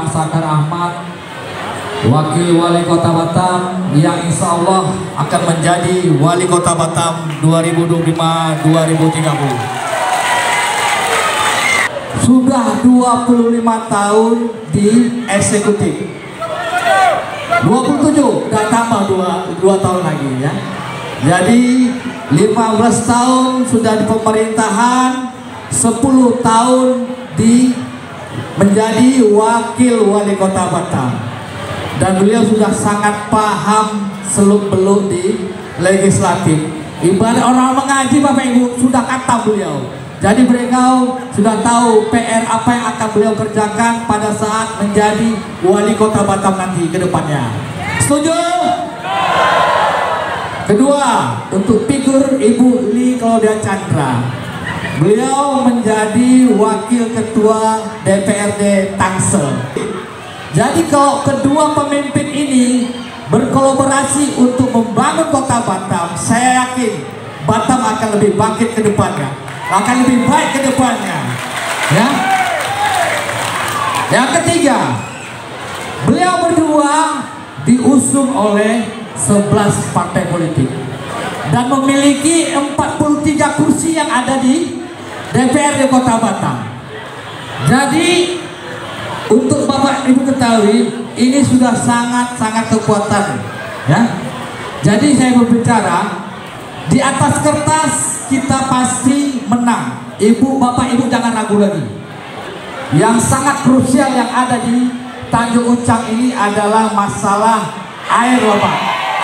Amsakar Ahmad, Wakil Wali Kota Batam, yang insya Allah akan menjadi Wali Kota Batam 2025-2030. Sudah 25 tahun di eksekutif, 27 dan tambah 2 tahun lagi ya. Jadi 15 tahun sudah di pemerintahan, 10 tahun di menjadi Wakil Wali Kota Batam. Dan beliau sudah sangat paham seluk-beluk di legislatif. Ibarat orang mengaji Bapak Ibu, sudah kata beliau. Jadi beliau sudah tahu PR apa yang akan beliau kerjakan pada saat menjadi Wali Kota Batam nanti ke depannya. Setuju? Kedua, untuk figur Ibu Li Claudia Chandra. Beliau menjadi Wakil Ketua DPRD Tangsel. Jadi kalau kedua pemimpin ini berkolaborasi untuk membangun Kota Batam, saya yakin Batam akan lebih bangkit ke depannya, akan lebih baik ke depannya. Ya. Yang ketiga, beliau berdua diusung oleh 11 partai politik dan memiliki 43 kursi yang ada di DPRD Kota Batam. Jadi untuk Bapak Ibu ketahui, ini sudah sangat kekuatan ya. Jadi saya berbicara, di atas kertas kita pasti menang. Bapak Ibu jangan ragu lagi. Yang sangat krusial yang ada di Tanjung Uncang ini adalah masalah air, Bapak.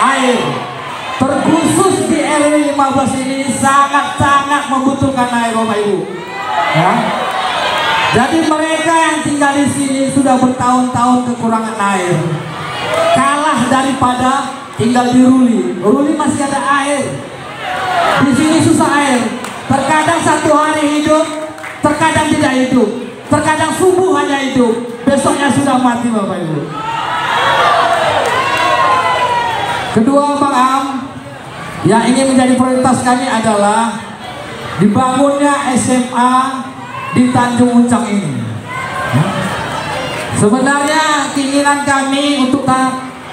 Air. Terkhusus di RW 15 ini sangat membutuhkan air, Bapak Ibu. Ya. Jadi mereka yang tinggal di sini sudah bertahun-tahun kekurangan air. Kalah daripada tinggal di Ruli. Ruli masih ada air. Di sini susah air. Terkadang satu hari hidup, terkadang tidak hidup. Terkadang subuh hanya hidup, besoknya sudah mati, Bapak Ibu. Kedua, Bang Am, yang ingin menjadi prioritas kami adalah dibangunnya SMA di Tanjung Uncang ini. Sebenarnya keinginan kami untuk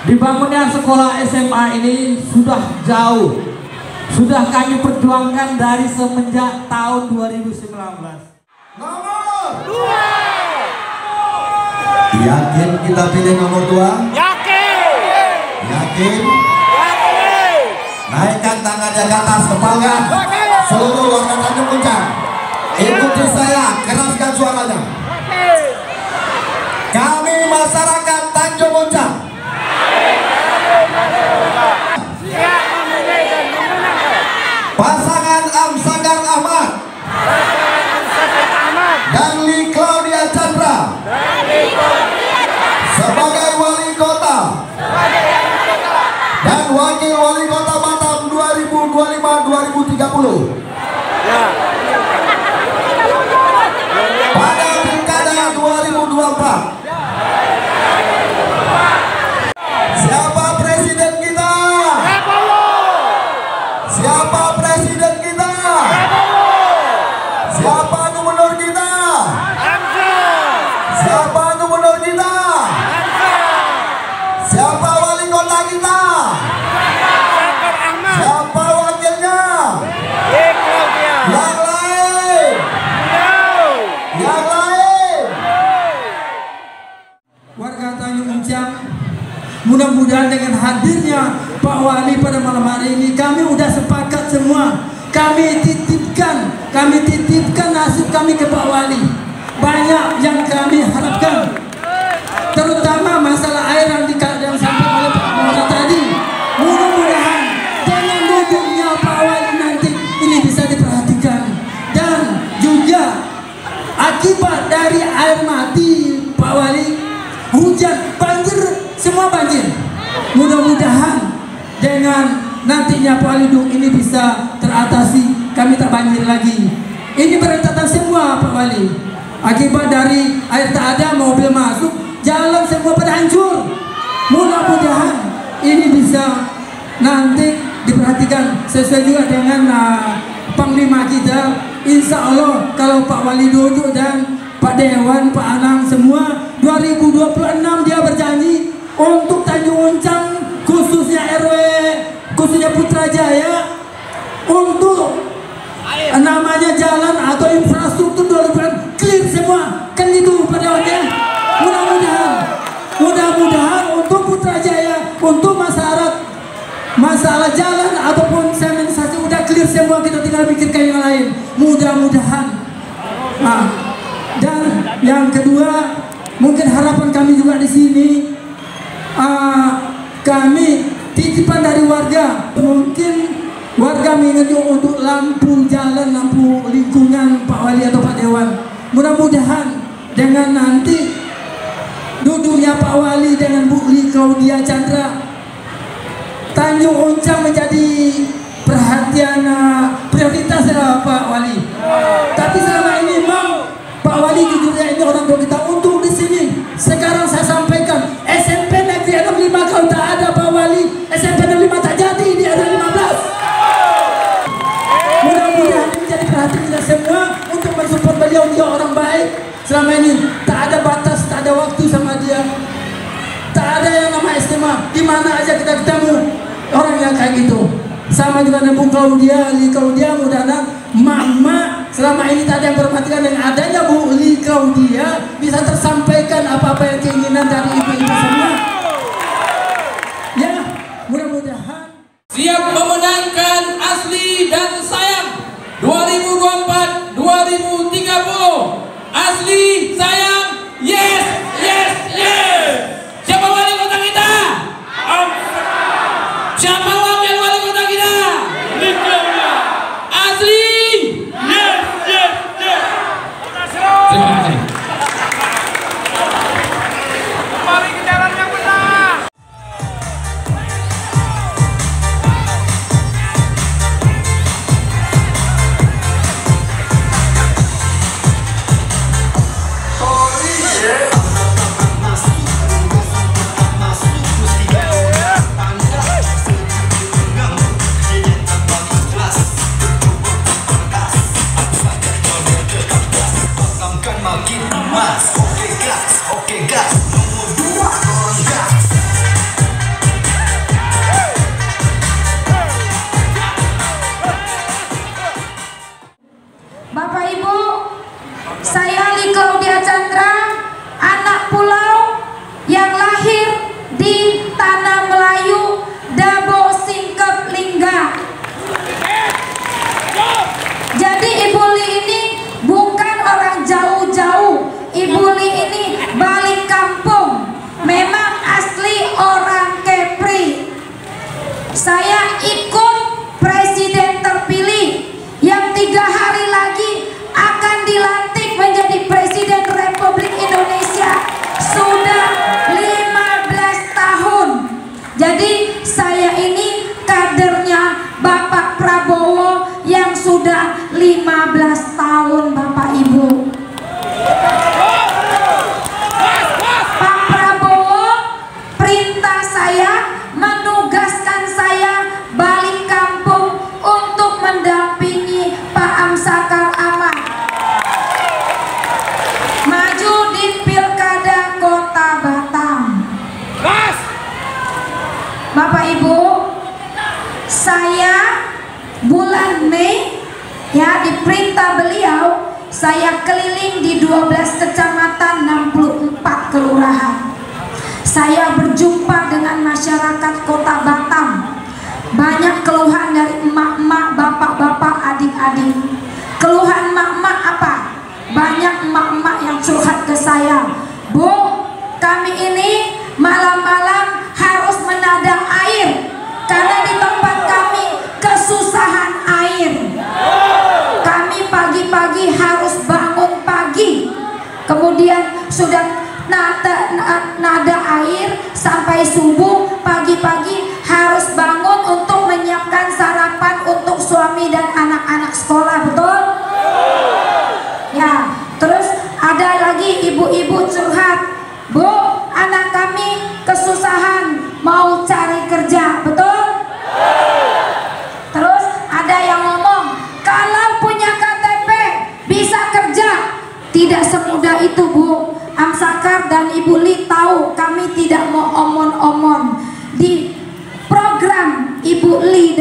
dibangunnya sekolah SMA ini sudah jauh, sudah kami perjuangkan dari semenjak tahun 2019. Nomor 2. Yakin kita pilih nomor 2? Yakin. Yakin? Yakin. Naikkan tangannya ke atas, kepalkan seluruh warga Tanjung Uncang. Ikuti saya, keraskan suaranya. Kami masyarakat Tanjung Uncang siap memilih dan memenangkan pasangan Amsakar Ahmad dan Li Claudia Chandra sebagai wali kota dan wakil wali kota Batam 2025-2030. Pada pilkada 2024. Siapa presiden kita? Siapa presiden kita? Siapa gubernur kita? Siapa gubernur kita? Siapa wali kota kita? Siapa wakilnya? Yang lain? Yang lain? Warga Tanjung Uncang, mudah-mudahan dengan hadirnya Pak Wali pada malam hari ini, kami udah sepakat semua. Kami titipkan nasib kami ke Pak Wali. Banyak yang kami harapkan, terutama masalah air yang disampaikan oleh Pak Mora tadi. Mudah-mudahan dengan duduknya Pak Wali nanti ini bisa diperhatikan, dan juga akibat dari air mati Pak Wali, hujan, banjir, semua banjir. Mudah-mudahan dengan nantinya Pak Wali Duk ini bisa teratasi, kami tak banjir lagi. Ini berentetan semua Pak Wali. Akibat dari air tak ada, mobil masuk, jalan semua pada hancur. Mudah-mudahan ini bisa nanti diperhatikan sesuai juga dengan Panglima kita. Insya Allah kalau Pak Wali duduk dan Pak Dewan, Pak Anang semua 2024 khususnya Putrajaya untuk namanya jalan atau infrastruktur 2000 clear semua, kan itu pada waktunya. Mudah-mudahan untuk Putrajaya, untuk masalah jalan ataupun sementisasi udah clear semua, kita tinggal pikirkan yang lain. Mudah-mudahan. Nah, dan yang kedua, mungkin harapan kami juga di sini, kami titipan dari warga, mungkin warga mengajuk untuk lampu jalan, lampu lingkungan Pak Wali atau Pak Dewan. Mudah-mudahan dengan nanti duduknya Pak Wali dengan Bu Li Claudia Chandra, Tanjung Uncang menjadi perhatian prioritas ya Pak Wali. Tapi selama ini memang Pak Wali jujurnya ini orang tua kita untuk di sini. Sekarang saya sampaikan SMP Negeri 65 kalau tak ada Pak Wali, SMP 65 tak jadi di RW 15. Mudah-mudahan ini menjadi perhatian kita semua untuk mensupport beliau. Dia orang baik. Selama ini tak ada batas, tak ada waktu sama dia. Tak ada yang nama istimewa. Di mana aja kita ketemu orang yang kayak gitu. Sama juga dengan Bu Claudia, Li Claudia, mudah-mudahan mama selama ini tak ada yang perhatikan dengan adanya Bu Li Claudia bisa tersampaikan apa-apa yang keinginan dari ibu-ibu semua. Ya, mudah-mudahan siap memenangkan Asli dan Sayang 2024-2030. Asli, Sayang, yes, yes, yes. Siapa wali kota kita? Siapa wakil wali kota kita? Asli, yes, yes, yes. Terima kasih. Kembali ke jalan yang benar. Bapak Ibu, saya Li Claudia Chandra, anak pulau yang lahir di Tanah Melayu, Dabo Singkep Lingga. Jadi Ibu Li ini bukan orang jauh-jauh. Ibu Li ini balik kampung. Memang asli orang Kepri. Saya ikut presiden terpilih yang 3 hari lagi akan dilantik menjadi Presiden Republik Indonesia. Sudah 15 tahun. Jadi saya ini kadernya Bapak Prabowo yang sudah 15 tahun, Bapak Ibu. Pak Prabowo perintah saya, menugaskan saya balik kampung untuk mendampingi Pak Amsakar Ahmad maju di Pilkada Kota Batam. Bapak Ibu, saya bulan Mei ya diperintah beliau, saya keliling di 12 kecamatan, 64 kelurahan. Saya berjumpa dengan masyarakat Kota Batam. Banyak keluhan dari emak-emak, bapak-bapak, adik-adik. Keluhan emak-emak apa? Banyak emak-emak yang curhat ke saya. Bu, kami ini malam-malam harus menada air karena di tempat kami kesusahan air. Kami pagi-pagi harus bangun pagi, kemudian sudah nada air sampai subuh. Pagi-pagi harus bangun untuk menyiapkan sarapan untuk suami dan anak-anak sekolah, betul? Ya, terus ada lagi ibu-ibu curhat, Bu, anak kami kesusahan mau cari kerja, betul? Terus ada yang ngomong, kalau punya KTP bisa kerja. Tidak semudah itu, Bu. Amsakar dan Ibu Li tahu kami tidak mau omon-omon. Di program Ibu Li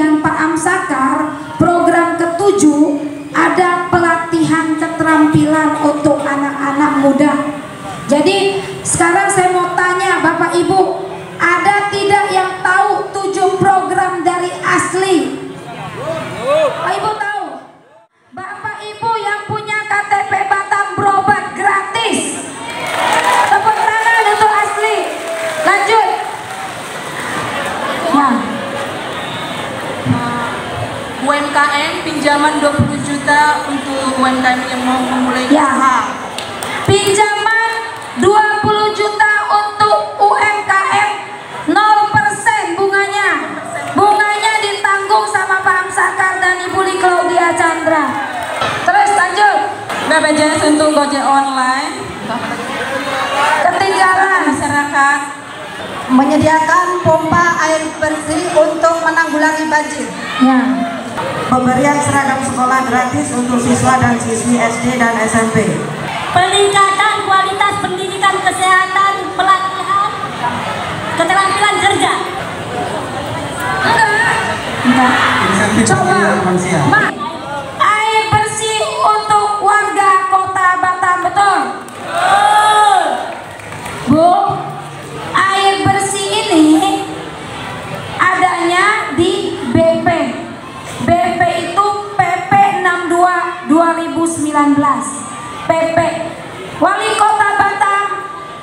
mau tanya Bapak Ibu, ada tidak yang tahu 7 program dari Asli? Bapak Ibu tahu? Bapak Ibu yang punya KTP Batam berobat gratis. Tepuk tangan untuk Asli. Lanjut. Nah. UMKM pinjaman 20 juta untuk UMKM yang mau memulai usaha. Pinjaman 20 juta untuk UMKM 0% bunganya. Bunganya ditanggung sama Pak Amsakar dan Ibu Li Claudia Chandra. Terus lanjut. BPJS untuk Gojek online. Ketinggalan Masyarakat menyediakan pompa air bersih untuk menanggulangi banjir. ya. Pemberian seragam sekolah gratis untuk siswa dan siswi SD dan SMP. Peningkatan kualitas pendidikan kesehatan, pelatihan, keterampilan kerja. Enggak. Coba. Ma, air bersih untuk warga Kota Batam, betul? Bu, air bersih ini adanya di BP. BP itu PP 62 2019. PP Wali Kota Batam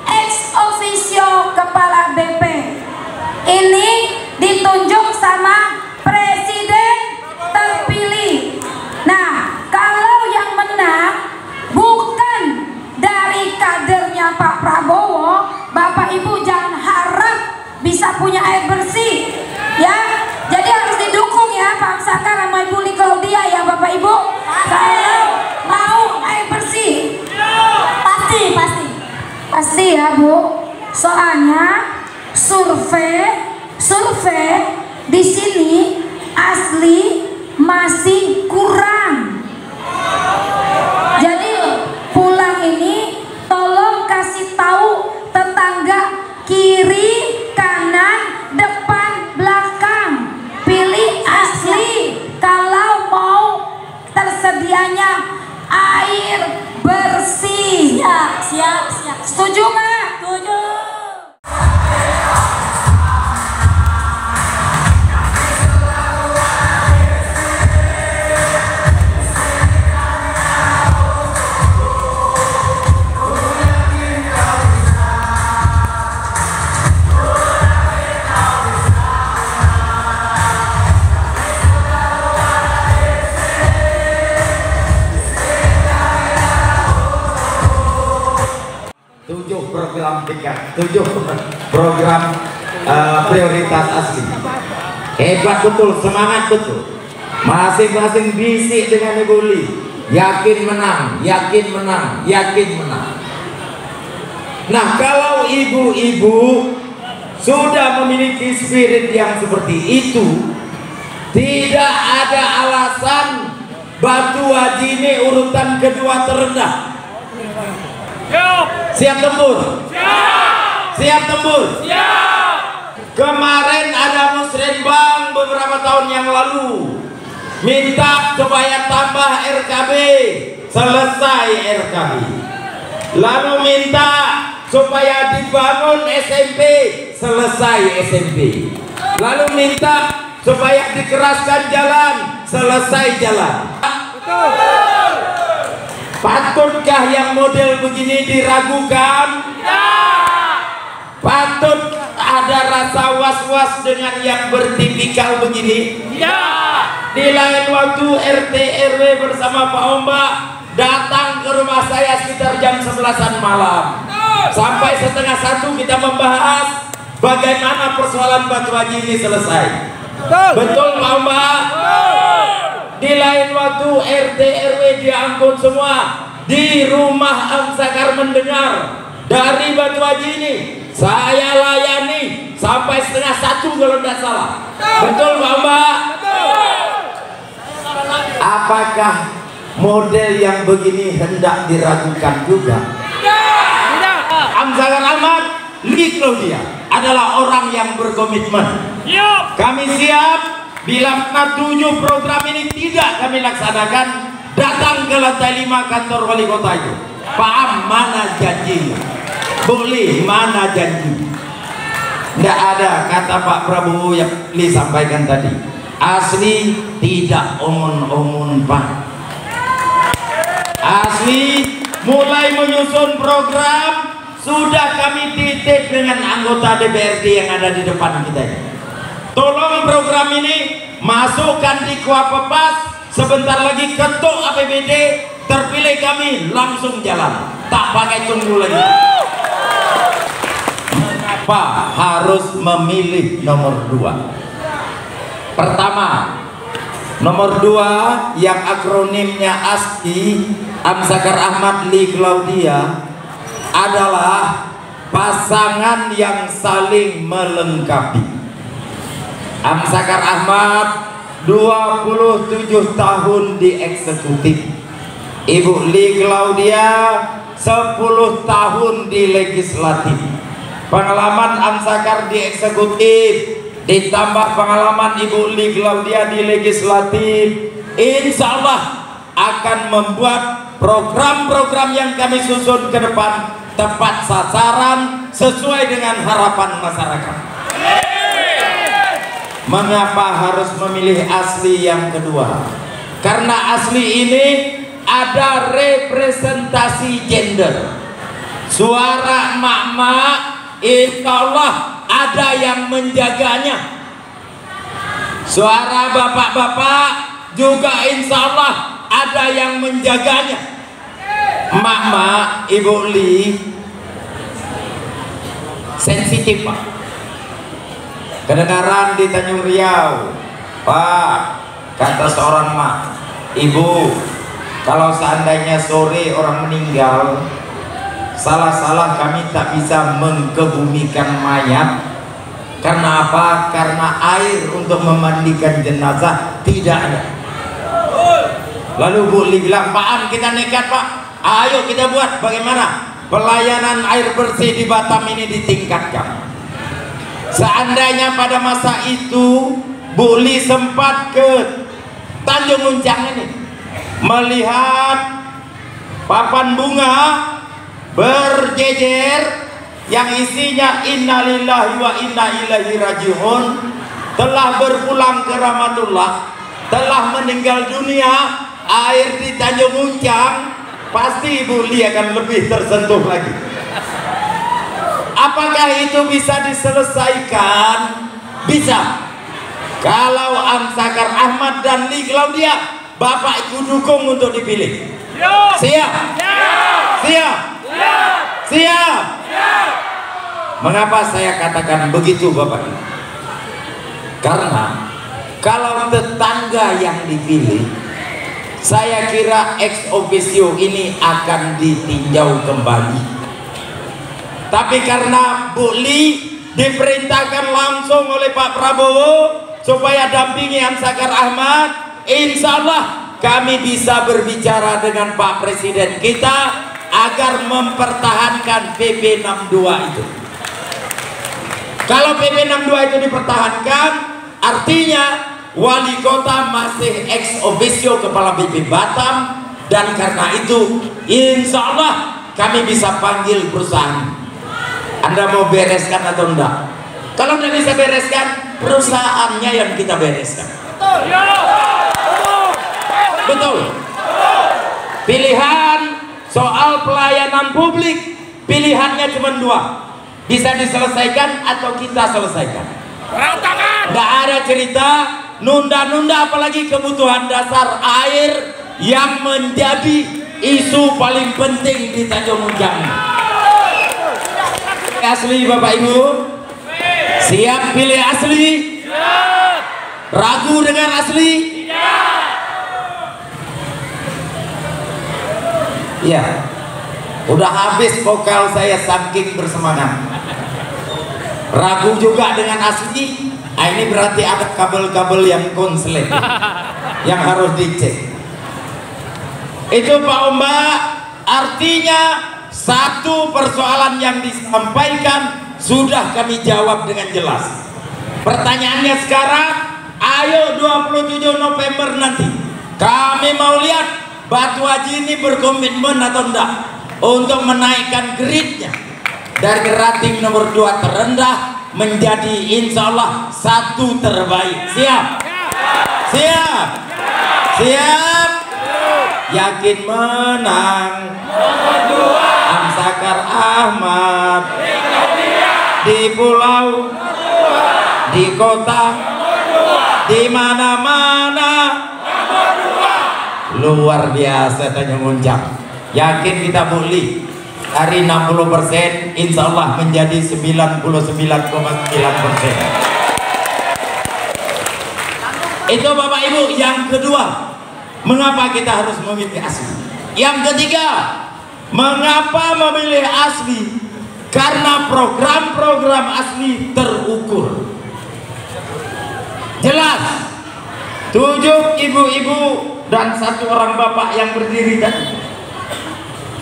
ex officio Kepala BP ini ditunjuk sama Presiden terpilih. Nah, kalau yang menang bukan dari kadernya Pak Prabowo, Bapak Ibu jangan harap bisa punya air bersih, ya. Jadi harus didukung ya Pak Amsakar sama Ibu Li Claudia ya Bapak Ibu. Kalau mau air bersih, pasti ya Bu. Soalnya survei di sini Asli masih kurang. Jadi pulang ini tolong kasih tahu tetangga kiri, kanan, depan, belakang. Pilih Asli kalau mau tersedianya air bersih. Siap. Setuju nggak? Setuju. tujuh program prioritas Asli. Hebat betul, semangat betul. Masing-masing bisik dengan Ibu Li. Yakin menang, yakin menang, yakin menang. Nah, kalau ibu-ibu sudah memiliki spirit yang seperti itu, tidak ada alasan Batu Haji ini urutan kedua terendah. Siap tempur? Siap tempur? Kemarin ada musrenbang beberapa tahun yang lalu minta supaya tambah RKB, selesai RKB. Lalu minta supaya dibangun SMP, selesai SMP. Lalu minta supaya dikeraskan jalan, selesai jalan. Patutkah yang model begini diragukan? Patut ada rasa was-was dengan yang bertipikal begini? Di lain waktu RT RW bersama Pak Ombak datang ke rumah saya sekitar jam 11-an malam. Sampai 12:30 kita membahas bagaimana persoalan Batu Haji ini selesai. Betul Pak Ombak? Di lain waktu RT RW diangkut semua, di rumah Amsakar mendengar dari Batu Haji ini saya layani sampai 12:30 kalau tidak salah. Betul Pak Mbak? Apakah model yang begini hendak diragukan juga? Amsakar Ahmad, Li Claudia adalah orang yang berkomitmen. Kami siap bila 7 program ini tidak kami laksanakan, datang ke lantai 5 kantor wali kota itu. Pak Am, mana janjinya? Boleh, mana janji? Tidak ada kata Pak Prabowo yang disampaikan tadi. Asli tidak omon-omon Pak. Asli mulai menyusun program sudah kami titip dengan anggota DPRD yang ada di depan kita ini. Tolong program ini masukkan di Kuapepas. Sebentar lagi ketuk APBD terpilih kami langsung jalan, tak pakai tunggu lagi. Mengapa harus memilih nomor 2? Pertama, nomor 2 yang akronimnya ASCI, Amsakar Ahmad Li Claudia, adalah pasangan yang saling melengkapi. Amsakar Ahmad 27 tahun di eksekutif, Ibu Li Claudia 10 tahun di legislatif. Pengalaman Amsakar di eksekutif ditambah pengalaman Ibu Li Claudia di legislatif, insya Allah akan membuat program-program yang kami susun ke depan tepat sasaran sesuai dengan harapan masyarakat. Mengapa harus memilih Asli yang kedua? Karena Asli ini ada representasi gender. Suara emak-emak insya Allah ada yang menjaganya. Suara bapak-bapak juga insya Allah ada yang menjaganya. Emak-emak, Ibu Li sensitif Pak. Kedengaran di Tanjung Riau, Pak, kata seorang mak, Ibu, kalau seandainya sore orang meninggal, salah-salah kami tak bisa mengkebumikan mayat. Karena apa? Karena air untuk memandikan jenazah tidak ada. Lalu Bu Li bilang, Pak, kita nekat Pak, ayo kita buat bagaimana pelayanan air bersih di Batam ini ditingkatkan. Seandainya pada masa itu Bu Li sempat ke Tanjung Muncang ini melihat papan bunga berjejer yang isinya innalillahi wa inna ilaihi rajiun, telah berpulang ke rahmatullah, telah meninggal dunia, air di Tanjung Muncang, pasti Ibu Li akan lebih tersentuh lagi. Apakah itu bisa diselesaikan? Bisa. Kalau Amsakar Ahmad dan Li Claudia, Bapak itu dukung untuk dipilih. Siap? Siap? Siap? Mengapa saya katakan begitu Bapak? Karena kalau tetangga yang dipilih, saya kira ex officio ini akan ditinjau kembali. Tapi karena Bu Li diperintahkan langsung oleh Pak Prabowo supaya dampingi Amsakar Ahmad, insya Allah kami bisa berbicara dengan Pak Presiden kita agar mempertahankan PP 62 itu. Kalau PP 62 itu dipertahankan, artinya wali kota masih ex officio kepala BP Batam, dan karena itu insya Allah kami bisa panggil perusahaan. Anda mau bereskan atau enggak? Kalau tidak bisa bereskan, perusahaannya yang kita bereskan. Betul. Pilihan soal pelayanan publik, pilihannya cuma 2. Bisa diselesaikan atau kita selesaikan. Tidak ada cerita nunda-nunda, apalagi kebutuhan dasar air yang menjadi isu paling penting di Tanjung Muncang. Asli Bapak Ibu, siap pilih Asli? Ragu dengan Asli? Ya, udah habis vokal saya saking bersemangat. Ragu juga dengan Asli? Nah, ini berarti ada kabel-kabel yang konslet yang harus dicek. Itu Pak Ombak, artinya satu persoalan yang disampaikan sudah kami jawab dengan jelas. Pertanyaannya sekarang, ayo 27 November nanti kami mau lihat Batu Haji ini berkomitmen atau enggak untuk menaikkan gridnya. dari rating nomor 2 terendah menjadi insya Allah 1 terbaik. Siap? Siap? Siap? Yakin menang Amsakar Ahmad di pulau, di kota, di mana-mana. Luar biasa Tanjung Muncang. Yakin kita boleh dari 60% insya Allah menjadi 99,9%. Itu Bapak Ibu. Yang kedua, mengapa kita harus memilih asli? Yang ketiga, mengapa memilih asli? Karena program-program asli terukur. Jelas. 7 ibu-ibu dan 1 orang bapak yang berdiri tadi,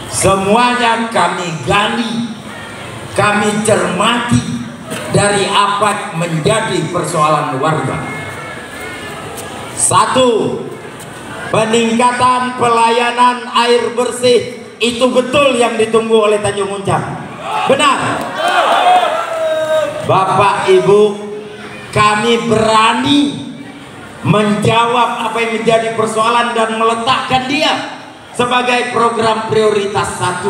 semuanya kami gali, kami cermati dari apa menjadi persoalan warga. 1. Peningkatan pelayanan air bersih. Itu betul yang ditunggu oleh Tanjung Muncang. Benar? Bapak Ibu, kami berani menjawab apa yang menjadi persoalan dan meletakkan dia sebagai program prioritas 1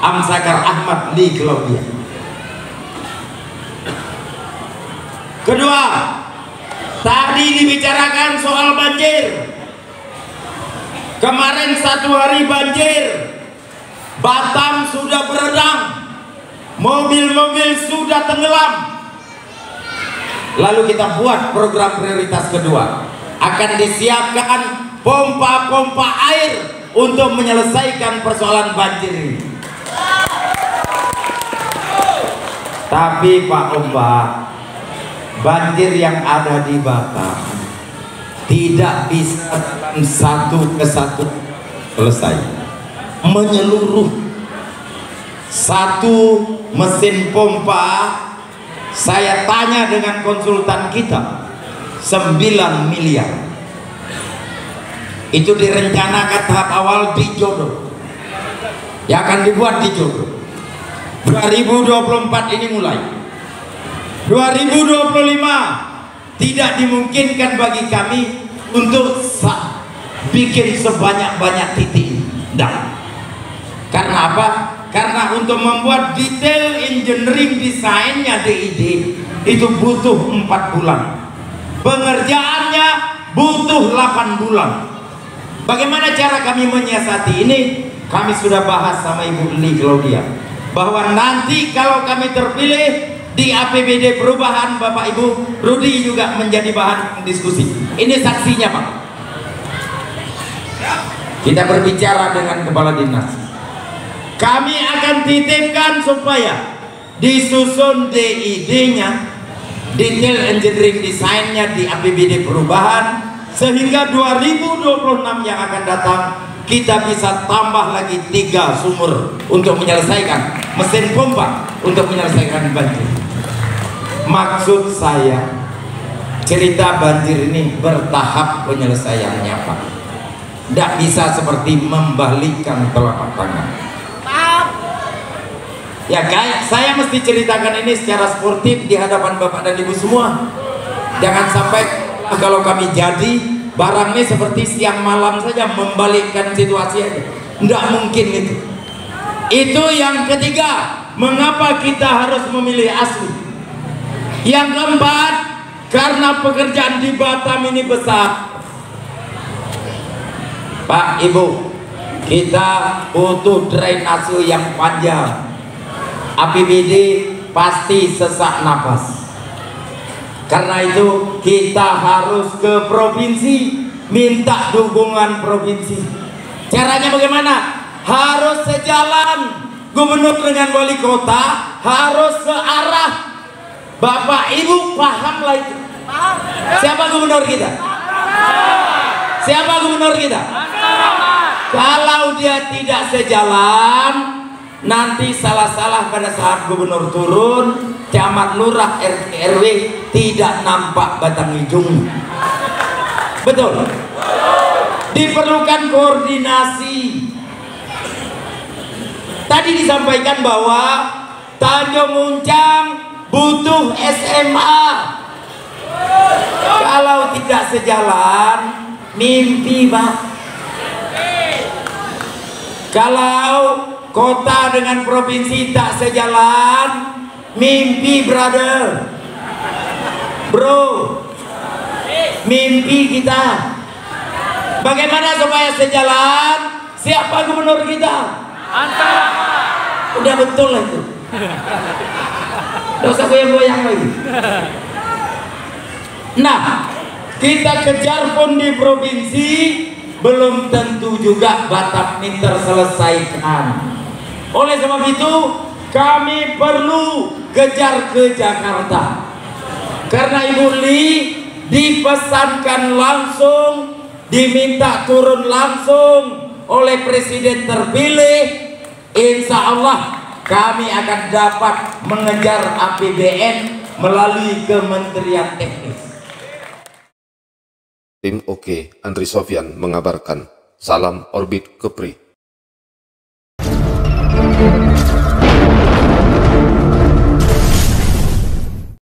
Amsakar Ahmad di Claudia. Kedua, tadi dibicarakan soal banjir. Kemarin 1 hari banjir, Batam sudah beredang, mobil-mobil sudah tenggelam. Lalu kita buat program prioritas kedua, akan disiapkan pompa-pompa air untuk menyelesaikan persoalan banjir ini. Tapi Pak Omba, banjir yang ada di Batam tidak bisa satu ke satu selesai, menyeluruh. 1 mesin pompa, saya tanya dengan konsultan kita, 9 miliar. Itu direncanakan tahap awal di Jodoh, yang akan dibuat di Jodoh. 2024 ini mulai. 2025 tidak dimungkinkan bagi kami untuk bikin sebanyak-banyak titik. Nah, karena apa? Karena untuk membuat detail engineering desainnya DID itu butuh 4 bulan. Pengerjaannya butuh 8 bulan. Bagaimana cara kami menyiasati ini? Kami sudah bahas sama Ibu Li Claudia, bahwa nanti kalau kami terpilih di APBD perubahan, Bapak Ibu, Rudi juga menjadi bahan diskusi. Ini saksinya Pak. Kita berbicara dengan kepala dinas. Kami akan titipkan supaya disusun DID-nya, detail engineering desainnya di APBD perubahan, sehingga 2026 yang akan datang kita bisa tambah lagi 3 sumur untuk menyelesaikan mesin pompa untuk menyelesaikan banjir. Maksud saya, cerita banjir ini bertahap penyelesaiannya Pak. Tidak bisa seperti membalikkan telapak tangan. Ya kayak saya mesti ceritakan ini secara sportif di hadapan Bapak dan Ibu semua. Jangan sampai kalau kami jadi barangnya seperti siang malam saja membalikkan situasi aja. Tidak mungkin itu. Itu yang ketiga, mengapa kita harus memilih asli. Yang keempat, karena pekerjaan di Batam ini besar. Pak Ibu, kita butuh drainase yang panjang. APBD pasti sesak napas. Karena itu kita harus ke provinsi, minta dukungan provinsi. Caranya bagaimana? Harus sejalan. Gubernur dengan wali kota harus searah. Bapak Ibu pahamlah itu. Siapa gubernur kita? Siapa gubernur kita? Kalau dia tidak sejalan, nanti salah-salah pada saat gubernur turun, camat, lurah, RT, RW tidak nampak batang hijau. Betul? Diperlukan koordinasi. Tadi disampaikan bahwa Tanjung Muncang butuh SMA. Kalau tidak sejalan, mimpi Pak. Kalau kota dengan provinsi tak sejalan, mimpi brother. Bro, mimpi kita. Bagaimana supaya sejalan? Siapa gubernur kita? Antara. Udah betul lah itu. Nggak usah goyang-goyang lagi. Nah, kita kejar pun di provinsi, belum tentu juga Batam ini terselesaikan. Oleh sebab itu, kami perlu kejar ke Jakarta. Karena Ibu Li dipesankan langsung, diminta turun langsung oleh Presiden terpilih. Insya Allah kami akan dapat mengejar APBN melalui Kementerian Teknis. Tim OK Andri Sofyan mengabarkan. Salam Orbit Kepri.